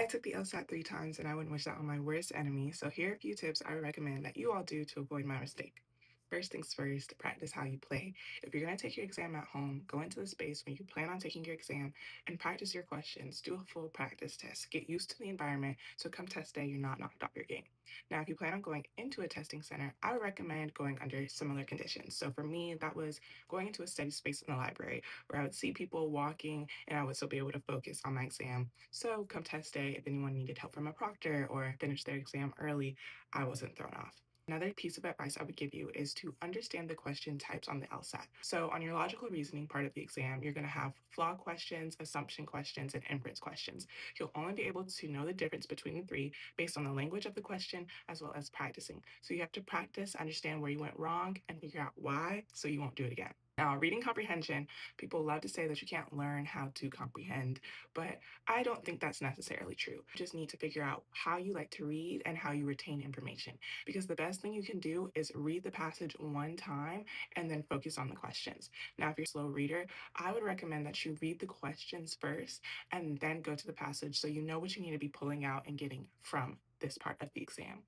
I took the LSAT 3 times and I wouldn't wish that on my worst enemy. So here are a few tips I would recommend that you all do to avoid my mistake. First things first, practice how you play. If you're going to take your exam at home, go into the space where you plan on taking your exam and practice your questions. Do a full practice test. Get used to the environment so come test day, you're not knocked off your game. Now, if you plan on going into a testing center, I would recommend going under similar conditions. So for me, that was going into a study space in the library where I would see people walking and I would still be able to focus on my exam. So come test day, if anyone needed help from a proctor or finished their exam early, I wasn't thrown off. Another piece of advice I would give you is to understand the question types on the LSAT. So, on your logical reasoning part of the exam, you're going to have flaw questions, assumption questions, and inference questions. You'll only be able to know the difference between the three based on the language of the question as well as practicing. So, you have to practice, understand where you went wrong, and figure out why so you won't do it again. Now, reading comprehension, people love to say that you can't learn how to comprehend, but I don't think that's necessarily true. You just need to figure out how you like to read and how you retain information. Because the best thing you can do is read the passage one time and then focus on the questions. Now, if you're a slow reader, I would recommend that you read the questions first and then go to the passage so you know what you need to be pulling out and getting from this part of the exam.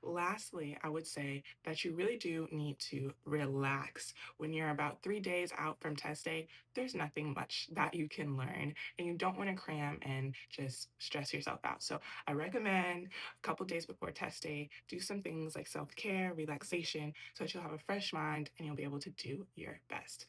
Lastly, I would say that you really do need to relax. When you're about 3 days out from test day, there's nothing much that you can learn, and you don't want to cram and just stress yourself out. So, I recommend a couple days before test day, do some things like self care, relaxation, so that you'll have a fresh mind and you'll be able to do your best.